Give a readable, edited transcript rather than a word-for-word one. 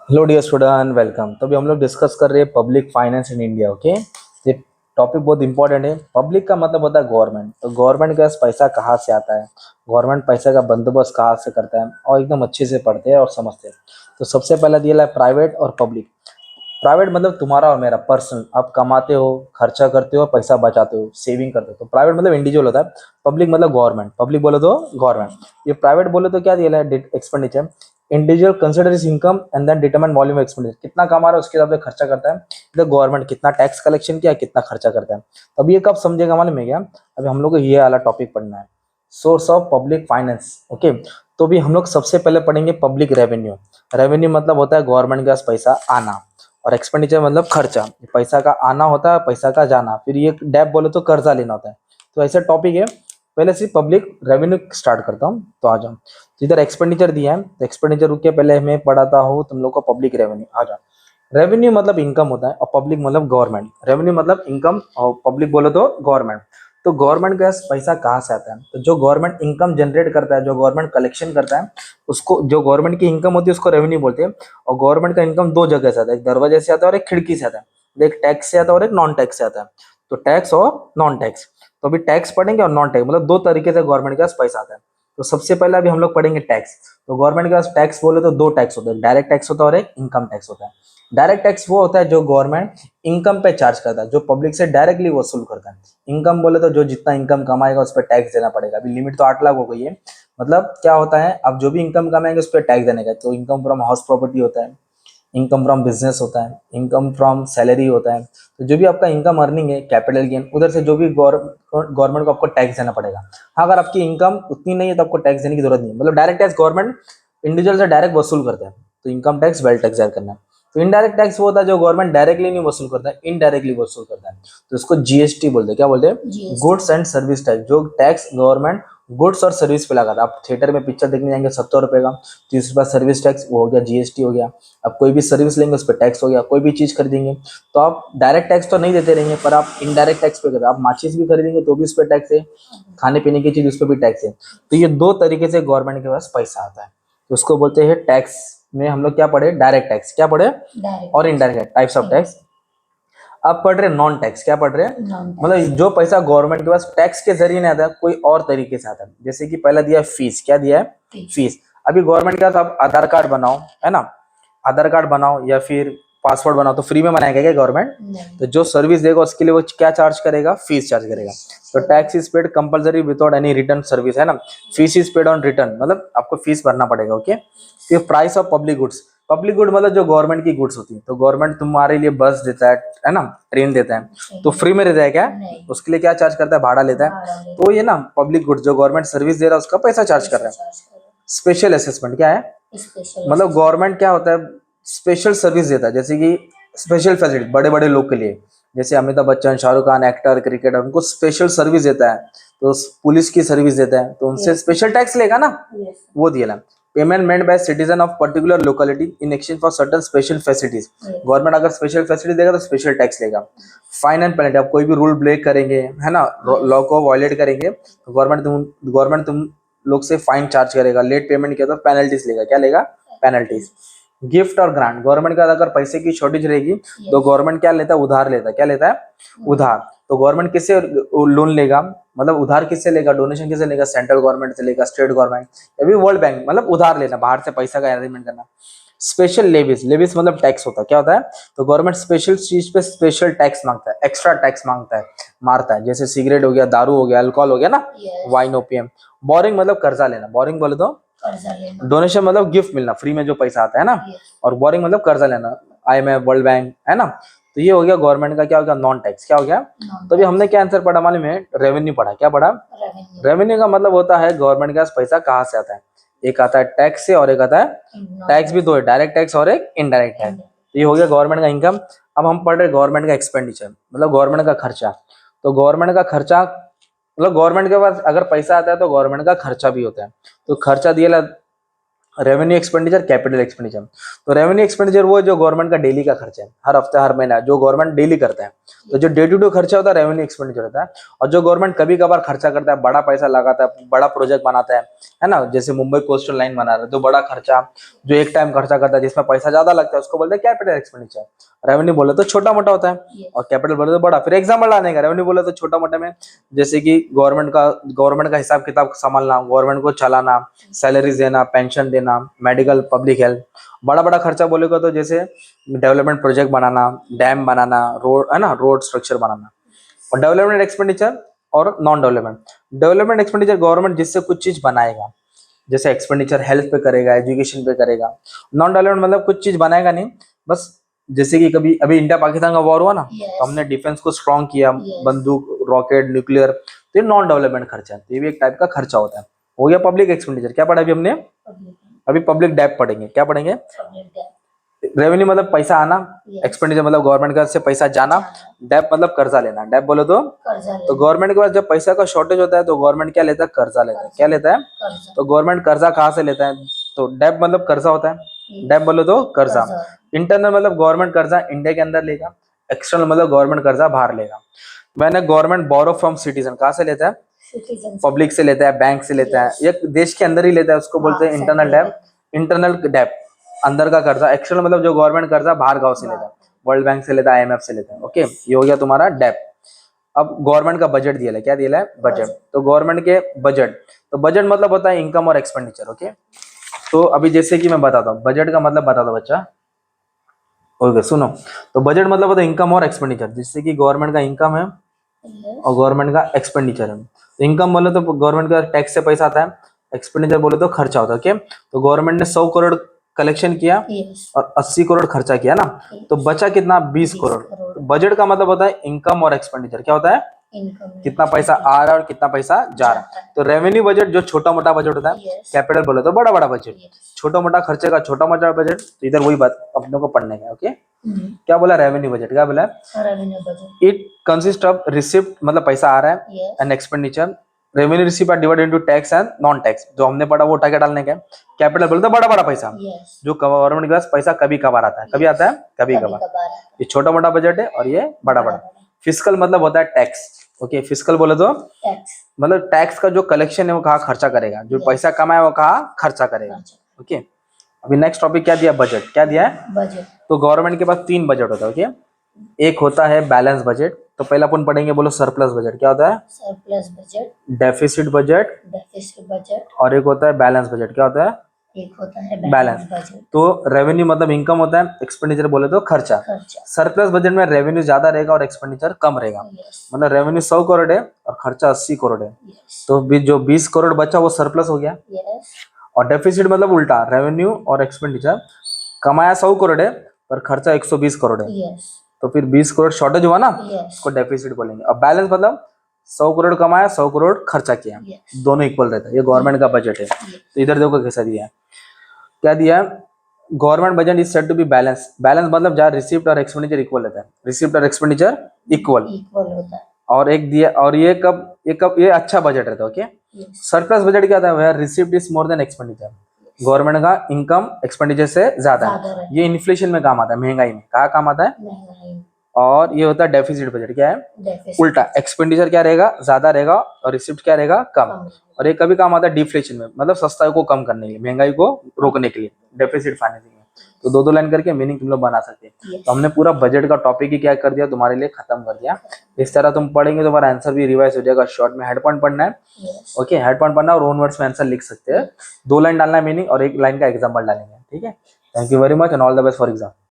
Hello dear student, welcome. तो अभी हम लोग डिस्कस कर रहे हैं public finance in India. Okay, ये टॉपिक बहुत इंपॉर्टेंट है। पब्लिक का मतलब होता है गवर्नमेंट। तो गवर्नमेंट के पास पैसा कहाँ से आता है, गवर्नमेंट पैसे का बंदोबस्त कहाँ से करता है, और एकदम अच्छे से पढ़ते हैं और समझते हैं। तो सबसे पहला दिया है प्राइवेट और पब्लिक। प्राइवेट मतलब तुम्हारा और मेरा पर्सनल, आप कमाते हो, खर्चा करते हो, पैसा बचाते हो, सेविंग करते हो। तो प्राइवेट मतलब इंडिविजुअल होता है। पब्लिक मतलब गवर्नमेंट। पब्लिक बोले तो गवर्नमेंट। ये प्राइवेट बोले तो क्या दिया है, expenditure. Individual consider is income and then determine volume expenditure. कितना कमा रहा है उसके हिसाब से खर्चा करता है। इधर गवर्नमेंट कितना टैक्स कलेक्शन किया, कितना खर्चा करता है। तो अब ये कब समझेगा मालूम है क्या? अभी हम लोग को ये वाला टॉपिक पढ़ना है, source of public finance. Okay, तो भी हम लोग सबसे पहले पढ़ेंगे पब्लिक रेवेन्यू। रेवेन्यू मतलब होता है गवर्नमेंट के पास पैसा आना, और एक्सपेंडिचर मतलब खर्चा। पैसा का आना होता है, पैसा का जाना। फिर ये डेप बोले तो कर्जा लेना होता है। तो ऐसा टॉपिक है। पहले से पब्लिक रेवेन्यू स्टार्ट करता हूँ, तो आ जाओ। तो इधर एक्सपेंडिचर दिया है, तो एक्सपेंडिचर रुक के पहले मैं पढ़ाता हूँ तुम लोग को पब्लिक रेवेन्यू। आ जाओ। रेवेन्यू मतलब इनकम होता है, और पब्लिक मतलब गवर्नमेंट। रेवेन्यू मतलब इनकम, और पब्लिक बोलो तो गवर्नमेंट। तो गवर्नमेंट के पास पैसा कहाँ से आता है? तो जो गवर्नमेंट इनकम जनरेट करता है, जो गवर्नमेंट कलेक्शन करता है, उसको, जो गवर्नमेंट की इनकम होती है उसको रेवेन्यू बोलते हैं। और गवर्नमेंट का इनकम दो जगह से आता है, एक दरवाजे से आता है और एक खिड़की से आता है। एक टैक्स से आता है और एक नॉन टैक्स से आता है। तो टैक्स और नॉन टैक्स। तो अभी टैक्स पढ़ेंगे और नॉन टैक्स, मतलब दो तरीके से गवर्नमेंट के पास पैसा आता है। तो सबसे पहले अभी हम लोग पढ़ेंगे टैक्स। तो गवर्नमेंट के पास टैक्स बोले तो दो टैक्स होते हैं, डायरेक्ट टैक्स होता है और एक इनकम टैक्स होता है। डायरेक्ट टैक्स वो होता है जो गवर्नमेंट इनकम पे चार्ज करता है, जो पब्लिक से डायरेक्टली वसूल करता है। इनकम बोले तो जो जितना इनकम कमाएगा उस पर टैक्स देना पड़ेगा। अभी लिमिट तो 8 लाख हो गई है। मतलब क्या होता है, अब जो भी इनकम कमाएंगे उस पर टैक्स देने का। तो इनकम फ्रॉम हाउस प्रॉपर्टी होता है, इनकम फ्रॉम बिजनेस होता है, इनकम फ्रॉम सैलरी होता है। तो जो भी आपका इनकम अर्निंग है, कैपिटल गेन, उधर से जो भी गवर्नमेंट को आपको टैक्स देना पड़ेगा। हाँ, अगर आपकी इनकम उतनी नहीं है तो आपको टैक्स देने की जरूरत नहीं है। मतलब डायरेक्ट टैक्स गवर्नमेंट इंडिविजुअल से डायरेक्ट वसूल करते हैं। तो income tax, wealth tax add करना है। तो इनडायरेक्ट टैक्स वो होता है जो गवर्नमेंट डायरेक्टली नहीं वसूल करता है, इनडायरेक्टली वसूल करता है। तो इसको जीएसटी बोलते हैं। क्या बोलते हैं? Goods and service tax. जो टैक्स गवर्नमेंट गुड्स और सर्विस पे लगाता है। आप थिएटर में पिक्चर देखने जाएंगे 70 रुपए का, 30 रुपया सर्विस टैक्स, वो हो गया जीएसटी हो गया। आप कोई भी सर्विस लेंगे उस पर टैक्स हो गया। कोई भी चीज खरीदेंगे तो आप डायरेक्ट टैक्स तो नहीं देते रहेंगे, पर आप इनडायरेक्ट टैक्स पे करते हैं। आप माचिस भी खरीदेंगे तो भी उस पर टैक्स है, खाने पीने की चीज उस पर भी टैक्स है। तो ये दो तरीके से गवर्नमेंट के पास पैसा आता है। तो उसको बोलते हैं टैक्स। में हम लोग क्या पढ़े? Direct tax. क्या पढ़े? और इनडायरेक्ट टाइप्स ऑफ टैक्स। आप पढ़ रहे नॉन टैक्स। क्या पढ़ रहे हैं? मतलब जो पैसा गवर्नमेंट के पास टैक्स के जरिए नहीं आता है, कोई और तरीके से आता है। जैसे कि पहला दिया फीस। क्या दिया है? फीस। अभी गवर्नमेंट के पास आप आधार कार्ड बनाओ, है ना, आधार कार्ड बनाओ या फिर पासवर्ड बनाओ, तो फ्री में बनाएगा क्या गवर्नमेंट? तो जो सर्विस देगा उसके लिए वो क्या चार्ज करेगा? फीस चार्ज करेगा। तो tax is paid compulsory without any return service, है ना। Fees is paid on return, मतलब आपको फीस भरना पड़ेगा। ओके। फिर price of public goods. Public good मतलब जो गवर्नमेंट की गुड्स होती है। तो गवर्नमेंट तुम्हारे लिए बस देता है ना, ट्रेन देता है, तो फ्री में रहता है क्या? उसके लिए क्या चार्ज करता है? भाड़ा लेता है। तो ये ना पब्लिक गुड्स, जो गवर्नमेंट सर्विस दे रहा है उसका पैसा चार्ज कर रहा है। स्पेशल असेसमेंट क्या है? मतलब गवर्नमेंट क्या होता है, स्पेशल सर्विस देता है। जैसे कि स्पेशल फैसिलिटी बड़े बड़े लोग के लिए, जैसे अमिताभ बच्चन, शाहरुख खान, एक्टर, क्रिकेटर, उनको स्पेशल सर्विस देता है। तो पुलिस की सर्विस देता है, तो उनसे स्पेशल टैक्स लेगा ना, वो दिया ना। Payment made by citizen of particular locality in exchange for certain special facilities. Government अगर स्पेशल फैसिलिटी देगा तो स्पेशल टैक्स लेगा। फाइन एंड पेनल्टी, आप कोई भी रूल ब्रेक करेंगे, है ना, लॉ को वायलेट करेंगे, तो गवर्नमेंट तुम लोग से फाइन चार्ज करेगा। लेट पेमेंट किया तो पेनल्टीज लेगा। क्या लेगा? पेनल्टीज। गिफ्ट और ग्रांट, गवर्नमेंट का अगर पैसे की शॉर्टेज रहेगी तो गवर्नमेंट क्या लेता है? उधार लेता है। क्या लेता है? उधार। तो गवर्नमेंट किससे लोन लेगा, मतलब उधार किससे लेगा? डोनेशन किससे लेगा? सेंट्रल गवर्नमेंट से लेगा, स्टेट गवर्नमेंट, या वर्ल्ड बैंक, मतलब उधार लेना, बाहर से पैसा का अरेंजमेंट करना। Special levies. लेविस मतलब टैक्स होता है। क्या होता है? तो गवर्नमेंट स्पेशल चीज पे स्पेशल टैक्स मांगता है, एक्स्ट्रा टैक्स मांगता है, मारता है। जैसे सिगरेट हो गया, दारू हो गया, अल्कोहल हो गया ना, वाइन, ओपियम। बोरिंग मतलब कर्जा लेना। बोरिंग बोले तो डोनेशन मतलब गिफ्ट मिलना, फ्री में जो पैसा आता है ना। और बोरिंग मतलब कर्जा लेना, IMF, वर्ल्ड बैंक, है ना। तो ये हो गया गवर्नमेंट का। क्या हो गया? Non tax. क्या हो गया? तो अभी हमने क्या आंसर पढ़ा मालूम है? रेवेन्यू पढ़ा। क्या पढ़ा? रेवेन्यू का मतलब होता है गवर्नमेंट के पास पैसा कहाँ से आता है। एक आता है टैक्स से और एक आता है, टैक्स भी दो है, डायरेक्ट टैक्स और एक इनडायरेक्ट टैक्स। तो ये हो गया गवर्नमेंट का इनकम। अब हम पढ़ रहे गवर्नमेंट का एक्सपेंडिचर, मतलब गवर्नमेंट का खर्चा। तो गवर्नमेंट का खर्चा मतलब गवर्नमेंट के पास अगर पैसा आता है तो गवर्नमेंट का खर्चा भी होता है। तो खर्चा दिया रेवेन्यू एक्सपेंडिचर, कैपिटल एक्सपेंडिचर। तो रेवेन्यू एक्सपेंडिचर वो है जो गवर्नमेंट का डेली का खर्चा है, हर हफ्ते हर महीना जो गवर्नमेंट डेली करता है। तो जो डे टू डे खर्चा होता है रेवेन्यू एक्सपेंडिचर होता है। और जो गवर्नमेंट कभी कभार खर्चा करता है, बड़ा पैसा लगाता है, बड़ा प्रोजेक्ट बनाता है ना, जैसे मुंबई कोस्टल लाइन बना रहा है, तो बड़ा खर्चा जो एक टाइम खर्चा करता है जिसमें पैसा ज्यादा लगता है उसको बोलते हैं कैपिटल एक्सपेंडिचर। रेवेन्यू बोले तो छोटा मोटा होता है और कैपिटल बोले तो बड़ा। फिर एग्जाम्पल लाने का, रेवेन्यू बोले तो छोटा मोटा में जैसे कि गवर्नमेंट का हिसाब किताब संभालना, गवर्नमेंट को चलाना, सैलरीज देना, पेंशन देना, मेडिकल, पब्लिक हेल्थ। बड़ा बड़ा खर्चा बोलेगा तो जैसे डेवलपमेंट प्रोजेक्ट बनाना, डैम बनाना, रोड है ना, रोड स्ट्रक्चर बनाना। और डेवलपमेंट एक्सपेंडिचर और नॉन डेवलपमेंट एक्सपेंडिचर गवर्नमेंट जिससे कुछ चीज बनाएगा, जैसे एक्सपेंडिचर हेल्थ पे करेगा, एजुकेशन पे करेगा। नॉन डेवलपमेंट मतलब कुछ चीज बनाएगा नहीं, बस जैसे कि कभी अभी इंडिया पाकिस्तान का वॉर हुआ ना, तो हमने डिफेंस को स्ट्रॉन्ग किया, बंदूक, रॉकेट, न्यूक्लियर, तो ये नॉन डेवलपमेंट खर्चा है, ये भी एक टाइप का खर्चा होता है। हो गया पब्लिक एक्सपेंडिचर। क्या पढ़ा अभी हमने? अभी पब्लिक डेब्ट पढ़ेंगे। क्या पढ़ेंगे? रेवेन्यू मतलब पैसा आना, एक्सपेंडिचर मतलब गवर्नमेंट का से पैसा जाना, डेब्ट मतलब कर्जा लेना। डेब्ट बोलो तो गवर्नमेंट के पास जब पैसा का शॉर्टेज होता है तो गवर्नमेंट क्या लेता है? कर्जा लेता है। क्या लेता है? तो गवर्नमेंट कर्जा कहाँ से लेता है? तो डेब्ट मतलब कर्जा होता है। डेब्ट बोलो तो कर्जा। इंटरनल मतलब गवर्नमेंट कर्जा इंडिया के अंदर लेगा, एक्सटर्नल मतलब गवर्नमेंट कर्जा बाहर लेगा। मैंने गवर्नमेंट बोरो फ्रॉम सिटीजन, कहाँ से लेता है? पब्लिक से लेता है, बैंक से लेता है, ये देश के अंदर ही लेता है, उसको बोलते हैं इंटरनल डेब्ट। इंटरनल डेब्ट अंदर का कर्जा। एक्सटर्नल मतलब जो गवर्नमेंट कर्जा बाहर गांव से लेता है, वर्ल्ड बैंक से लेता है, आईएमएफ से लेता है। ओके, ये हो गया तुम्हारा डेब्ट। अब गवर्नमेंट का बजट दिया है, क्या दिया है? बजट। तो गवर्नमेंट के बजट, तो बजट मतलब होता है इनकम और एक्सपेंडिचर। ओके, तो अभी जैसे कि मैं बताता हूँ बजट का मतलब, बता दो बच्चा। ओके सुनो, तो बजट मतलब होता है इनकम और एक्सपेंडिचर, जिससे कि गवर्नमेंट का इनकम है और गवर्नमेंट का एक्सपेंडिचर है। इनकम बोले तो गवर्नमेंट का टैक्स से पैसा आता है, एक्सपेंडिचर बोले तो खर्चा होता है। ओके, तो गवर्नमेंट ने 100 करोड़ कलेक्शन किया और 80 करोड़ खर्चा किया ना, तो बचा कितना? 20 करोड़। तो बजट का मतलब होता है इनकम और एक्सपेंडिचर। क्या होता है? कितना पैसा आ रहा है और कितना पैसा जा रहा है। तो रेवेन्यू बजट जो छोटा मोटा बजट होता है, कैपिटल बोले तो बड़ा बड़ा बजट, छोटा मोटा खर्चे का छोटा मोटा बजट। तो इधर वही बात अपनों को पढ़ने का। ओके, क्या बोला? Revenue budget. क्या बोला? Revenue budget. It consist of receipt मतलब पैसा आ रहा है, and expenditure. Revenue receipt are divided into tax and non tax, जो हमने पढ़ा वो उठा के डालने का। कैपिटल बोलते बड़ा बड़ा पैसा, जो गवर्नमेंट के पास पैसा कभी कभार आता है, कभी आता है कभी कभार। ये छोटा मोटा बजट है और ये बड़ा बड़ा। फिस्कल मतलब होता है टैक्स। ओके, फिस्कल बोले तो मतलब टैक्स का जो कलेक्शन है वो कहाँ खर्चा करेगा, जो पैसा कमाए वो कहाँ खर्चा करेगा। ओके, अभी नेक्स्ट टॉपिक क्या दिया? बजट। क्या दिया है? बजट। तो गवर्नमेंट के पास 3 बजट होता है। ओके, एक होता है बैलेंस बजट, तो पहला अपन पढ़ेंगे, बोलो सरप्लस बजट। क्या होता है? Surplus budget. Deficit budget. Deficit budget. और एक होता है बैलेंस बजट। क्या होता है? एक होता है बैलेंस बजट। तो रेवेन्यू मतलब इनकम होता है, एक्सपेंडिचर बोले तो खर्चा। सरप्लस बजट में रेवेन्यू ज्यादा रहेगा और एक्सपेंडिचर कम रहेगा। मतलब रेवेन्यू 100 करोड़ है और खर्चा 80 करोड़ है, तो जो 20 करोड़ बचा वो सरप्लस हो गया। और डेफिसिट मतलब उल्टा, रेवेन्यू और एक्सपेंडिचर कमाया 100 करोड़ है पर खर्चा 120 करोड़ है, तो फिर 20 करोड़ शॉर्टेज हुआ ना, उसको डेफिसिट बोलेंगे। और बैलेंस मतलब 100 करोड़ कमाया, 100 करोड़ खर्चा किया, दोनों इक्वल रहता है। ये गवर्नमेंट का बजट है। तो इधर देखो कैसा दिया है। क्या दिया है? Government budget is said to be balance. Balance मतलब जहाँ रिसिप्ट और एक्सपेंडिचर इक्वल रहता है, रिसिप्ट और एक्सपेंडिचर इक्वल होता है। और एक दिया, और ये अच्छा बजट रहता है। ओके, सरप्लस बजट क्या था? Receipt is more than expenditure, government का इनकम एक्सपेंडिचर से ज्यादा है। ये इन्फ्लेशन में काम आता है, महंगाई में कहाँ काम आता है। और ये होता है डेफिसिट बजट। क्या है? उल्टा, एक्सपेंडिचर क्या रहेगा? ज्यादा रहेगा और रिसिप्ट क्या रहेगा? कम। और ये कभी काम आता है डिफ्लेशन में, मतलब सस्ताई को कम करने के लिए, महंगाई को रोकने के लिए, डेफिसिट फाइनेंसिंग में। तो दो लाइन करके मीनिंग तुम लोग बना सकते हैं। तो हमने पूरा बजट का टॉपिक ही क्या कर दिया तुम्हारे लिए, खत्म कर दिया। इस तरह तुम पढ़ेंगे तो तुम्हारा आंसर भी रिवाइज हो जाएगा। शॉर्ट में हेड पॉइंट पढ़ना है। ओके, हेड पॉइंट पढ़ना और ओन वर्ड्स में आंसर लिख सकते हैं। 2 लाइन डालना है मीनिंग और 1 लाइन का एग्जाम्पल डालेंगे। ठीक है, thank you very much and all the best for exam.